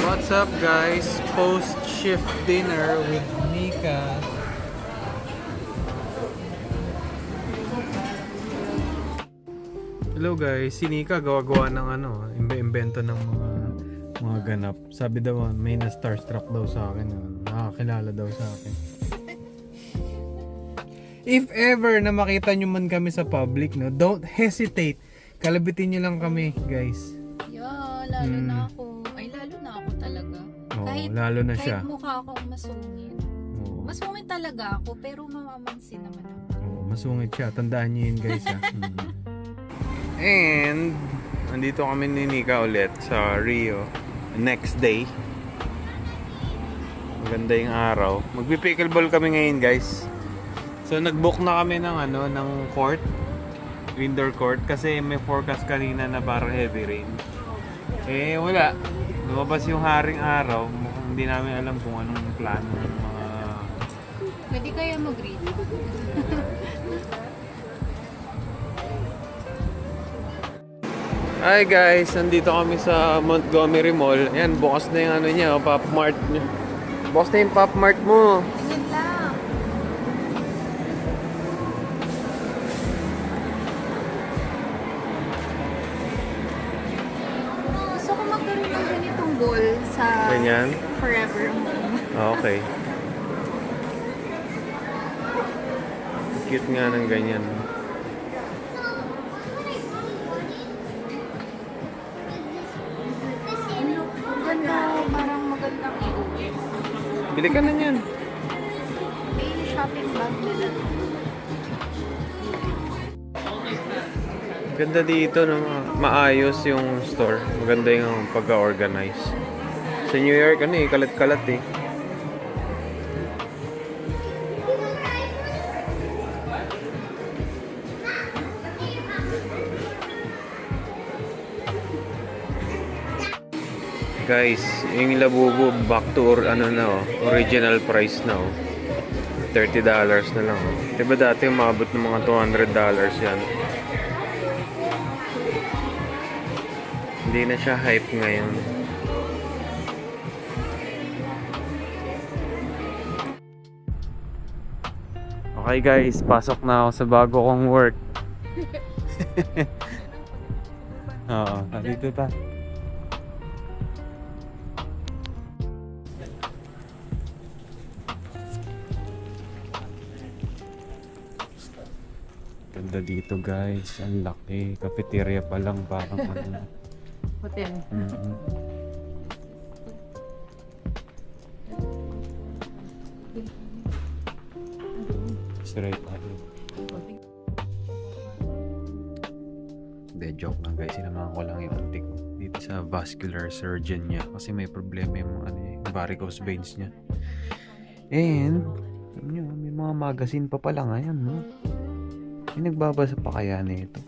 What's up guys? Post-shift dinner with Nika. Hello guys, si Nika gawa-gawa ng imbento ng mga ganap. Sabi daw may na-starstruck daw sa akin, nakakilala daw sa akin. If ever na makita nyo man kami sa public, no, don't hesitate. Kalabitin nyo lang kami, guys. Yeah, lalo na ako. Ay, lalo na ako talaga. Oo, lalo na siya. Kahit mukha akong masungit. Oo. Masungit talaga ako, pero mamamansin naman ako. Oo, masungit siya. Tandaan nyo yun, guys, ha. And, nandito kami ni Nika ulit sa Rio. Next day. Maganda yung araw. Magpi-pickleball kami ngayon, guys. So, nag-book na kami ng court. Indoor court. Kasi may forecast kanina na parang heavy rain. Eh, wala. Lumabas yung haring araw. Hindi namin alam kung anong plano ng mga... Pwede kaya mag-read? Hi guys, nandito kami sa Montgomery Mall. Ayan, bukas na yung niya, Pop Mart niya. Bukas na yung Pop Mart mo. Tingin lang. Gusto ko magkaroon ng ganitong goal sa Ganyan? forever. Okay. Cute nga ng ganyan. Ganda, parang magandang iuwi. Bili ka na yan. May shopping bag nila. Ganda dito, no? Maayos yung store. Maganda yung pagka-organize. Sa New York, kalat-kalat eh. Guys, yung labubo back to original price na $30 na lang. Diba dati umabot ng mga $200 yan? Hindi na siya hype ngayon. Okay guys, pasok na ako sa bago kong work. Oo, dito ta. Ganda dito guys, ang laki. Cafeteria pa lang, parang Hotel. Straight tayo. Hindi, joke lang guys. Sinamahan ko lang yung auntie ko dito sa vascular surgeon niya kasi may problema yung varicose veins niya. And alam nyo, may mga magazine pa pala ngayon, no? May nagbabasa pa kaya nito?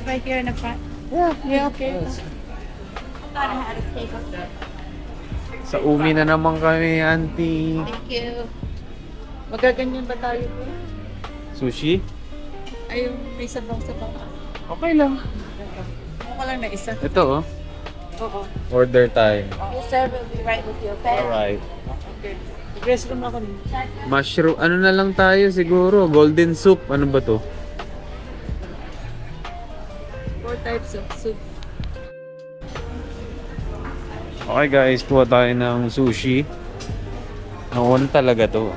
Right here in the front. Yeah, okay. Thought I had to take off that. Sa umi na naman kami, auntie. Thank you. Magaganyan ba tayo po? Sushi? Ay, may sabaw-sabaw. Okay lang. Ako lang na isa. Ito, Oo. order tayo. You sir, will be right with you, okay? Alright. Okay. Restroom ako rin. Mushroom, ano na lang tayo siguro? Golden soup, ano ba to? 4 types of soup. Okay guys, kuha tayo ng sushi. Nakuha talaga to.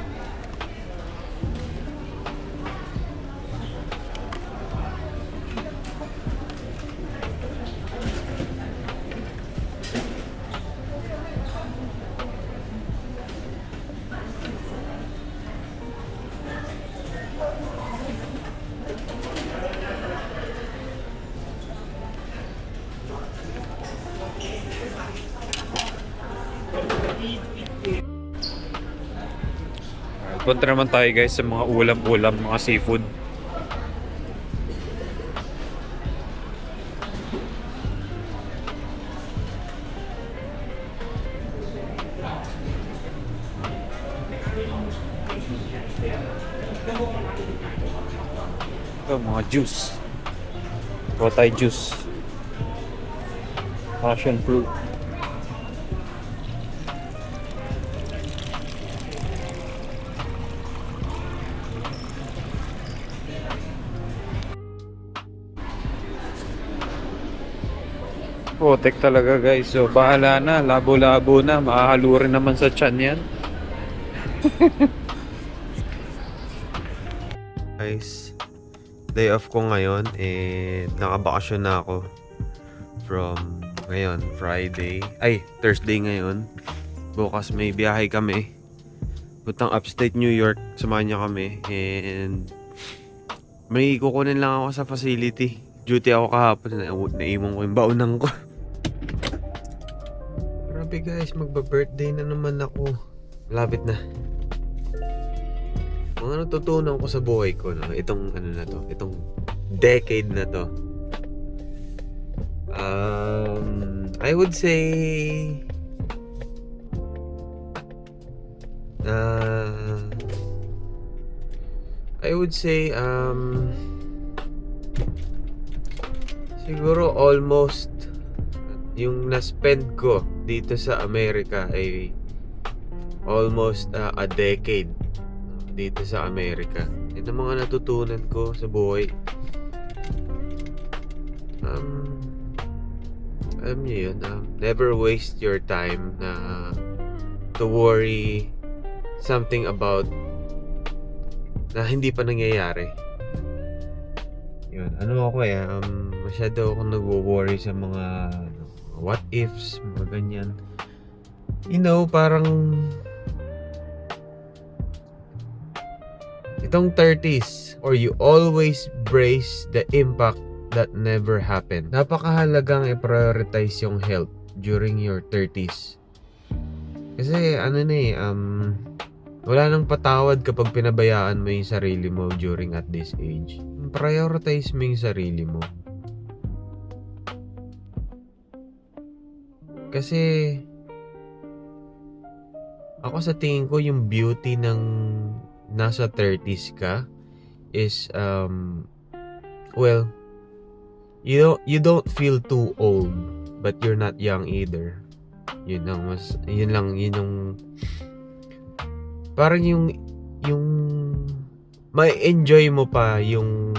Punta naman tayo guys sa mga ulam-ulam, mga seafood. Ito, mga juice. Rotay juice. Passion fruit. Potek talaga guys. So bahala na. Labo-labo na. Makahalo rin naman sa tiyan yan. Guys, day off ko ngayon. Nakabakasyon na ako. From ngayon, Friday. Ay, Thursday ngayon. Bukas may biyahe kami. Puntang upstate New York. Samahan niyo kami. And may kukunin lang ako sa facility. Duty ako kahapon. Naimong ko yung baunan ko. Grabe guys, magba-birthday na naman ako. Malapit na. Mga natutunan ko sa buhay ko, no? Itong ano na to, itong decade na to. I would say siguro almost yung na-spend ko dito sa Amerika ay almost a decade dito sa Amerika. Ito mga natutunan ko sa buhay. Alam niyo yun, never waste your time to worry something about na hindi pa nangyayari. Yun, ano ako masyado ako nagwo-worry sa mga what ifs, mga ganyan. You know, parang itong 30s, or you always brace the impact that never happened. Napakahalagang i-prioritize yung health during your 30s. Kasi wala nang patawad kapag pinabayaan mo yung sarili mo during at this age. Prioritize mo yung sarili mo. Kasi ako sa tingin ko yung beauty ng nasa 30s ka is well, you don't feel too old but you're not young either. Yun yung parang yung may enjoy mo pa yung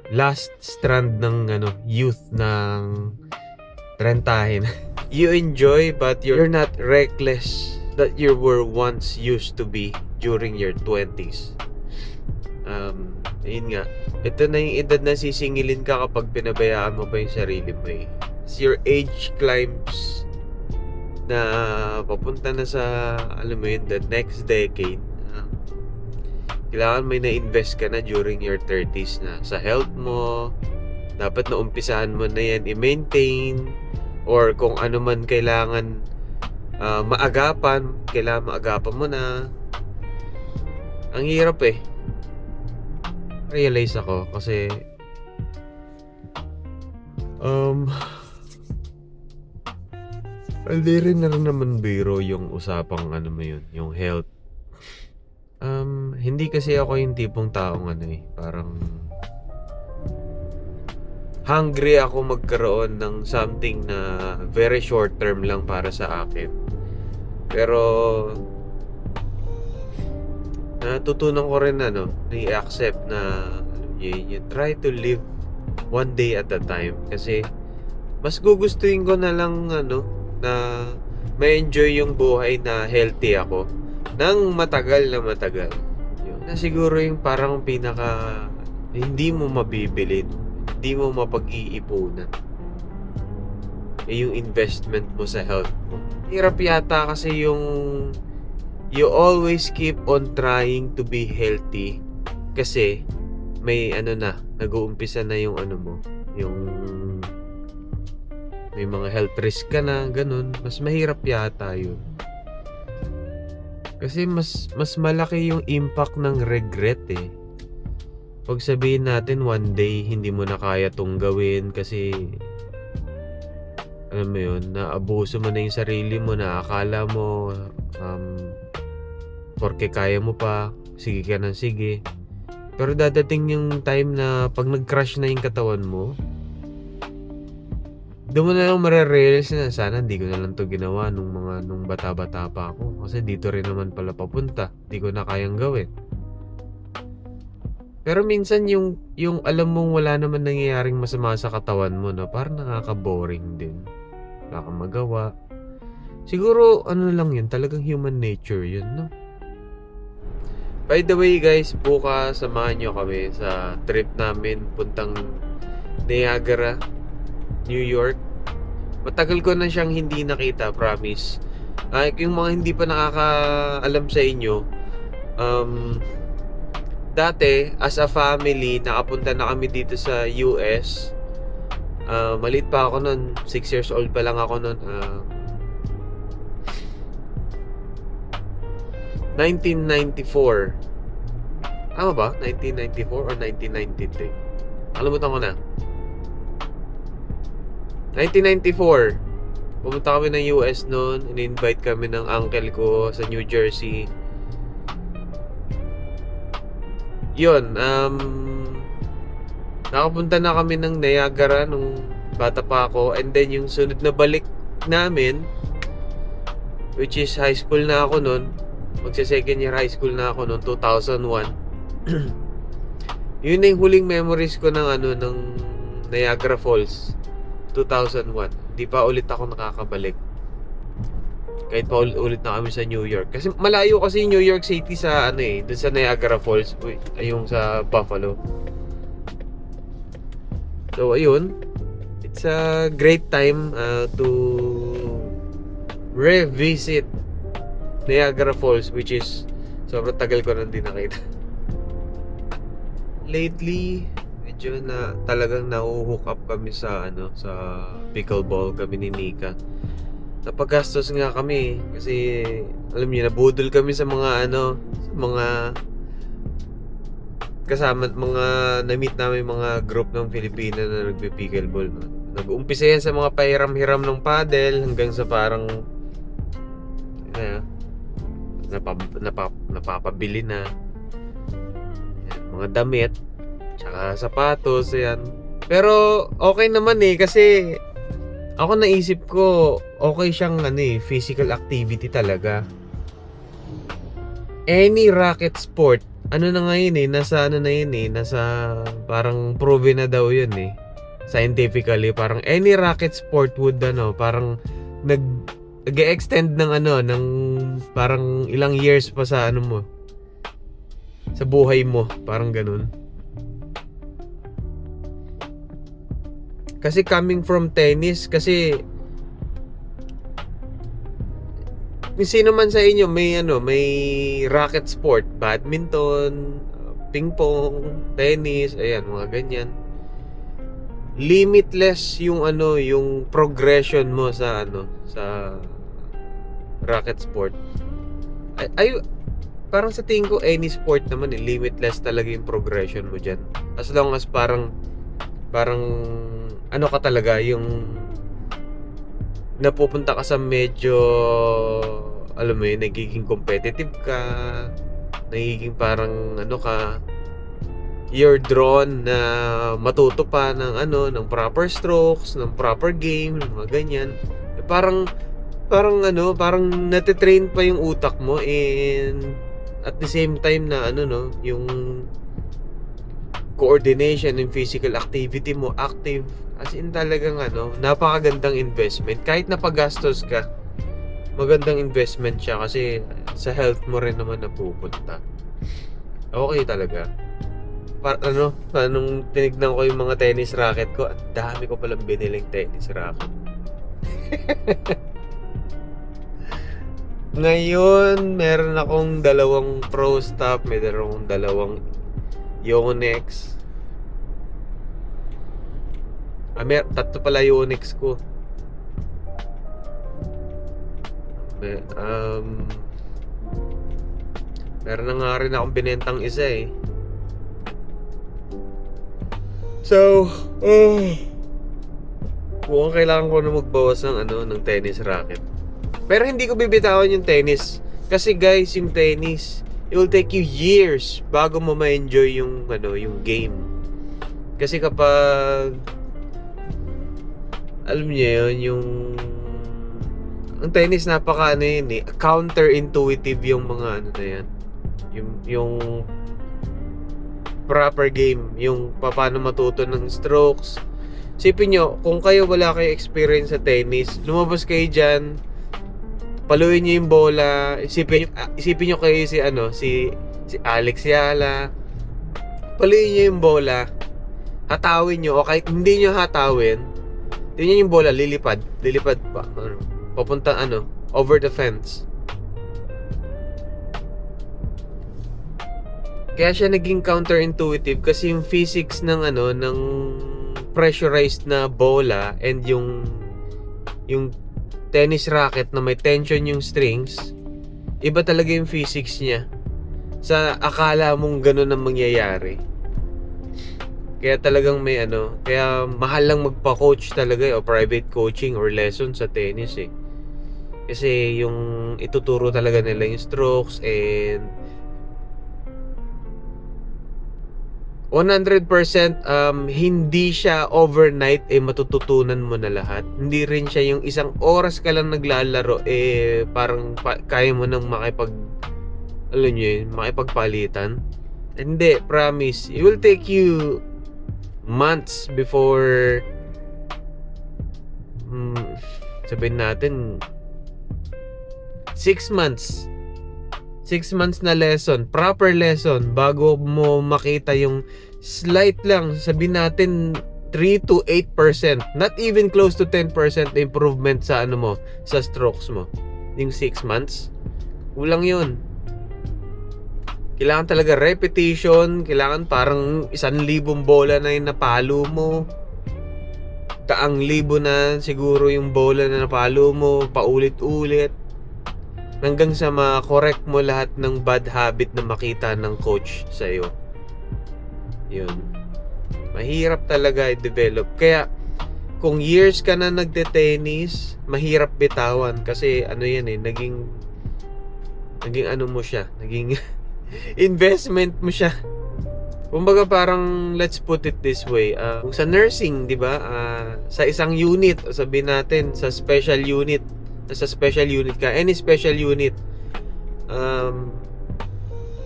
last strand ng youth ng trentahin. You enjoy but you're not reckless that you were once used to be during your 20s. Yun nga, ito na yung edad na sisingilin ka kapag pinabayaan mo pa yung sarili mo eh. As your age climbs na papunta na sa alam mo yun, the next decade, kailangan may na-invest ka na during your 30s na sa health mo. Dapat na umpisahan mo na yan i-maintain, or kung ano man kailangan kailangan maagapan mo na. Ang hirap eh. Realize ako kasi hindi rin naman biro yung usapang mo yun, yung health. Hindi kasi ako yung tipong taong parang hungry ako magkaroon ng something na very short term lang para sa akin. Pero natutunan ko rin i-accept na you try to live one day at a time. Kasi mas gugustuhin ko na lang na ma-enjoy yung buhay na healthy ako nang matagal na matagal. Yun na siguro yung parang pinaka hindi mo mabibili, hindi mo mapag-iipunan yung investment mo sa health mo. Hirap yata kasi yung you always keep on trying to be healthy kasi may nag-uumpisa na yung mo, yung may mga health risk ka na, ganun. Mas mahirap yata yun. Kasi mas malaki yung impact ng regret eh. Pag sabihin natin one day hindi mo na kaya tong gawin kasi alam mo yun, naabuso mo na yung sarili mo, na akala mo Porque kaya mo pa, sige ka ng sige. Pero dadating yung time na pag nag-crash na yung katawan mo, doon mo na lang marirealize na sana hindi ko na lang to ginawa nung bata-bata pa ako. Kasi dito rin naman pala papunta. Hindi ko na kayang gawin. Pero minsan yung alam mong wala naman nangyayaring masama sa katawan mo, no? Parang nakaka-boring din. Wala kang magawa. Siguro, ano lang yun, talagang human nature yun, no? By the way guys, bukas samahan nyo kami sa trip namin puntang Niagara, New York. Matagal ko na siyang hindi nakita, promise. Yung mga hindi pa nakakaalam sa inyo, dati as a family nakapunta na kami dito sa US. Maliit pa ako noon, 6 years old pa lang ako noon. 1994. Tama ba? 1994 or 1993? Nakalimutan ko na. 1994. Pumunta kami ng US noon. In-invite kami ng uncle ko sa New Jersey. Yun, nakapunta na kami ng Niagara nung bata pa ako. And then yung sunod na balik namin, which is high school na ako noon. Magsa-second year high school na ako noong 2001. Yun na yung huling memories ko ng Niagara Falls 2001. Di pa ulit ako nakakabalik. Kahit pa ulit na kami sa New York. Kasi malayo kasi New York City sa dun sa Niagara Falls. Yung sa Buffalo. So ayun, it's a great time to revisit Niagara Falls, which is sobrang tagal ko nang di nakita. Lately, medyo na talagang nahuhook up kami sa sa pickleball kami ni Nika. Napagastos nga kami kasi alam niyo, nabudol kami sa mga sa mga kasama, mga na-meet namin mga group ng Filipino na nagpi-pickleball. Nag-uumpisa yan sa mga pahiram-hiram ng paddle hanggang sa parang napapabili na yan, mga damit tsaka sapatos yan. Pero okay naman kasi ako naisip ko okay siyang physical activity talaga. Any racket sport na ngayon nasa nasa parang proven na daw yun scientifically. Parang any racket sport would parang nag-extend ng parang ilang years pa sa mo, sa buhay mo, parang ganun. Kasi coming from tennis, kasi sino man sa inyo may racket sport, badminton, ping pong, tennis, ayan, mga ganyan. Limitless yung yung progression mo sa sa racket sport. Ay parang sa tingin ko any sport naman limitless talaga yung progression mo diyan. As long as parang ka talaga yung napupunta ka sa medyo alam mo yun, nagiging competitive ka, nagiging parang you're drawn na matuto pa ng proper strokes, ng proper game, mga ganyan. Parang natitrain pa yung utak mo, and at the same time na yung coordination and physical activity mo active. As in talagang napakagandang investment. Kahit napagastos ka, magandang investment siya kasi sa health mo rin naman napupunta. Okay talaga. Nung tinignan ko yung mga tennis racket ko, ang dami ko palang biniling tennis racket. Ngayon, meron akong 2 Pro Stop, meron akong 2 Yonex. 3 pala Yonex ko. Meron na nga rin akong binentang isa So, mukhang kailangan ko na magbawas ng ng tennis racket. Pero hindi ko bibitawan yung tennis. Kasi guys, yung tennis, it will take you years bago mo ma-enjoy yung yung game. Kasi kapag alam niyo yun, ang tennis counter-intuitive yung mga na yan. Yung proper game, yung paano matuto ng strokes. Isipin nyo, kung wala kayo experience sa tennis, lumabas kayo dyan, paluin nyo yung bola, isipin nyo kayo si Alex Yala, paluin nyo yung bola, hatawin nyo, o kahit hindi nyo hatawin, tingnan yung bola, lilipad pa, papunta over the fence. Kaya siya naging counterintuitive kasi yung physics ng pressurized na bola and yung tennis racket na may tension yung strings, iba talaga yung physics niya sa akala mong ganun ang mangyayari. Kaya talagang kaya mahal lang magpa-coach talaga o private coaching or lesson sa tennis kasi yung ituturo talaga nila yung strokes and 100% hindi siya overnight matututunan mo na lahat. Hindi rin siya yung isang oras ka lang naglalaro parang kaya mo nang makipagpalitan. Hindi, promise. It will take you months before sabihin natin 6 months. 6 months na lesson, proper lesson, bago mo makita yung slight lang, sabihin natin 3 to 8%, not even close to 10% improvement sa sa strokes mo. Yung 6 months, kulang yun. Kailangan talaga repetition, kailangan parang 1,000 bola na yung napalo mo. 100,000 na siguro yung bola na napalo mo, paulit-ulit. Hanggang sa ma-correct mo lahat ng bad habit na makita ng coach sa'yo. Yun. Mahirap talaga i-develop. Kaya, kung years ka na nagte-tennis, mahirap bitawan. Kasi naging mo siya. Naging investment mo siya. Kumbaga parang, let's put it this way. Kung sa nursing, di ba? Sa isang unit, sabihin natin, sa special unit ka, any special unit,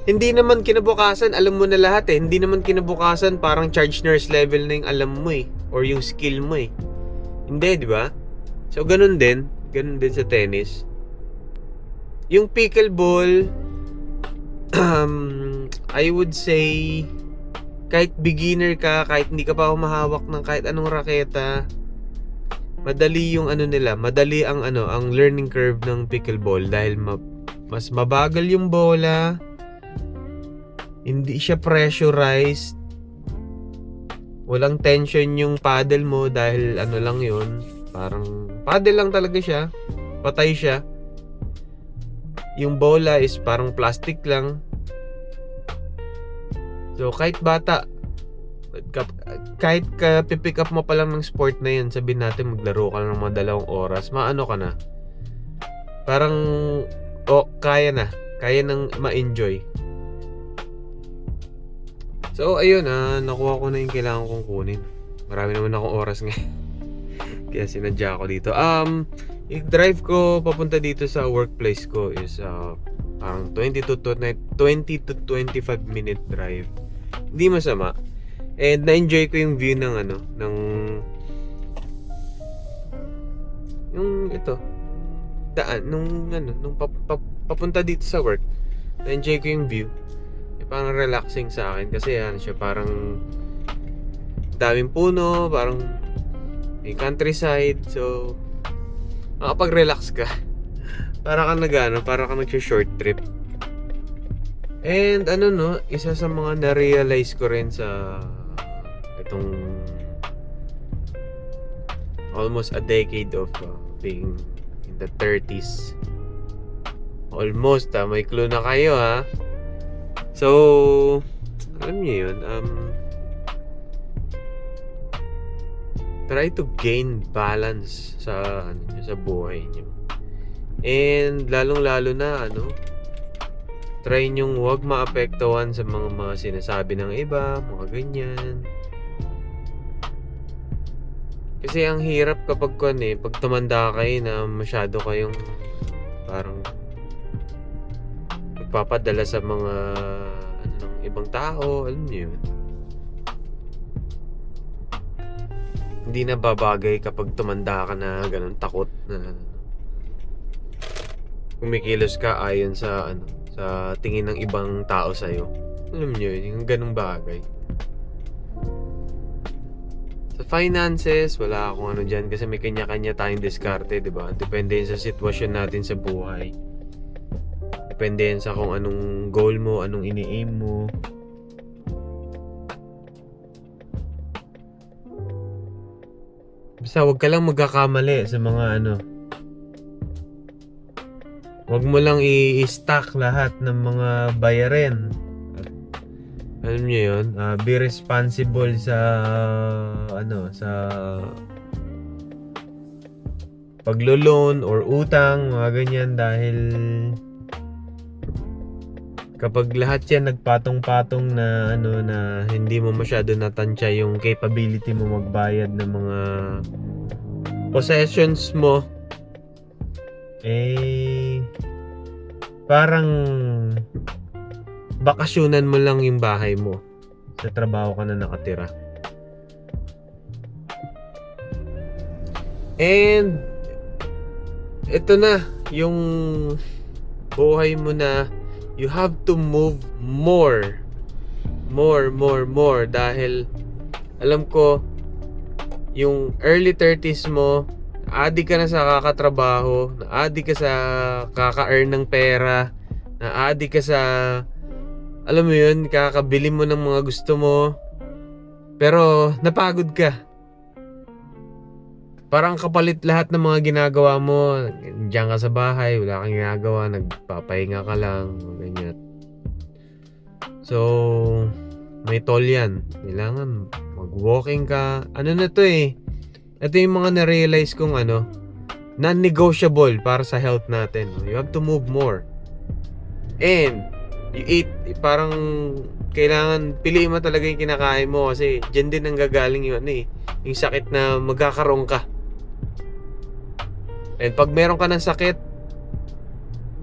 hindi naman kinabukasan alam mo na lahat hindi naman kinabukasan parang charge nurse level na yung alam mo or yung skill mo hindi, di ba? So ganun din sa tennis. Yung pickleball, I would say kahit beginner ka, kahit hindi ka pa humahawak ng kahit anong raketa, madali yung madali ang learning curve ng pickleball dahil mas mabagal yung bola, hindi siya pressurized, walang tension yung paddle mo dahil lang yun, parang paddle lang talaga siya, patay siya. Yung bola is parang plastic lang. So kahit bata, kahit pipick up mo pa lang ng sport na yun, sabihin natin maglaro ka ng mga 2 oras, maano ka na, parang kaya nang ma-enjoy. So ayun, nakuha ko na yung kailangan kong kunin. Marami naman akong oras ngayon kaya sinadya ko dito. Yung drive ko papunta dito sa workplace ko is parang 20 to 25 minute drive. Hindi masama. And na-enjoy ko yung view ng yung daan nung papunta dito sa work. Na-enjoy ko yung view. Parang relaxing sa akin kasi siya parang daming puno, parang may countryside, so makapag-relax ka. Para kang nag-short trip. And isa sa mga na-realize ko rin sa itong almost a decade of being in the 30s. Almost, may clue na kayo So, alam niyo yun, try to gain balance sa buhay niyo. And lalong-lalo na try nyong huwag maapektuhan sa mga sinasabi ng iba, mga ganyan. Kasi ang hirap kapag pag tumanda kayo na masyado kayong parang nagpapadala sa mga ng ibang tao, alam niyo yun. Hindi na babagay kapag tumanda ka na ganun, takot na kumikilos ka ayon sa sa tingin ng ibang tao sa iyo. Alam niyo yun, yung ganung bagay. Sa finances, wala akong diyan kasi may kanya-kanya tayong diskarte, 'di ba? Depende yan sa sitwasyon natin sa buhay. Depende yan sa kung anong goal mo, anong ini-aim mo. Basta huwag ka lang magkakamali sa mga Huwag mo lang i-stack lahat ng mga bayarin. Alam niyo yun? Be responsible sa sa paglo-loan or utang, mga ganyan, dahil kapag lahat yan nagpatong-patong na na hindi mo masyado natansya yung capability mo magbayad ng mga possessions mo, parang bakasyonan mo lang yung bahay mo. Sa trabaho ka na nakatira. And ito na yung buhay mo na you have to move more dahil alam ko yung early 30s mo, na-addict ka na sa kakatrabaho, na-addict ka sa kaka-earn ng pera, na-addict ka sa alam mo yun, kakabili mo ng mga gusto mo, pero napagod ka. Parang kapalit lahat ng mga ginagawa mo. Diyan ka sa bahay, wala kang ginagawa, nagpapahinga ka lang, ganyan. So, may toll yan. Kailangan mag-walking ka. Ano na to Ito yung mga na-realize kong non-negotiable para sa health natin. You have to move more. And you eat, parang kailangan piliin mo talaga yung kinakain mo kasi dyan din ang gagaling yung yung sakit na magkakaroon ka. And pag meron ka ng sakit,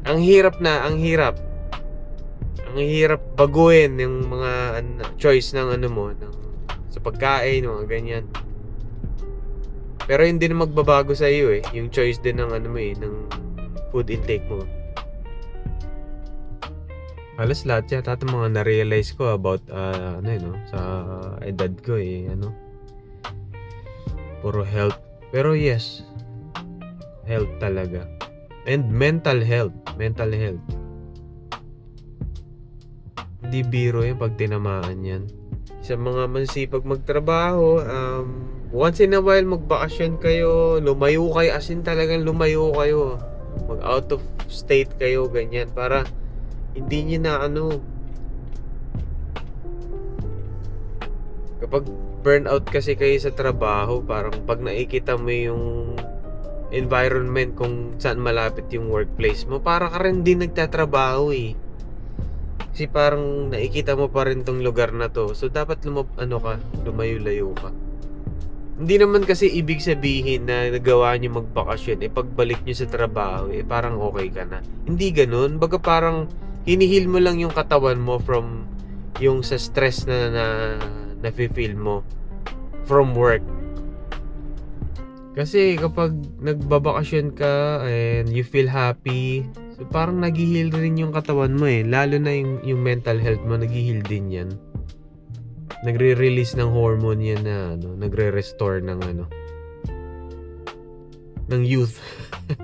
ang hirap baguhin yung mga choice ng sa pagkain, mga ganyan. Pero hindi na magbabago sa iyo yung choice din ng ng food intake mo. Halos lahat yata itong mga na-realize ko about sa edad ko puro health. Pero yes, health talaga. And mental health. Hindi biro pag tinamaan yan. Sa mga masipag magtrabaho, once in a while magbakasyon kayo, lumayo kayo, as in talagang lumayo kayo. Mag out of state kayo, ganyan, para hindi nyo na kapag burnout kasi kayo sa trabaho, parang pag nakikita mo yung environment kung saan malapit yung workplace mo, para ka rin din nagtatrabaho kasi parang nakikita mo pa rin tong lugar na to, so dapat lumayo-layo ka. Hindi naman kasi ibig sabihin na nagawa nyo magbakasyon pagbalik nyo sa trabaho parang okay ka na. Hindi ganun. Baga parang hinihil mo lang yung katawan mo from yung sa stress na nafe-feel mo from work. Kasi kapag nagbabakasyon ka and you feel happy, so parang nag-heal rin yung katawan mo lalo na yung mental health mo, nag-heal din yan. Nagre-release ng hormone yan na nagre-restore ng youth.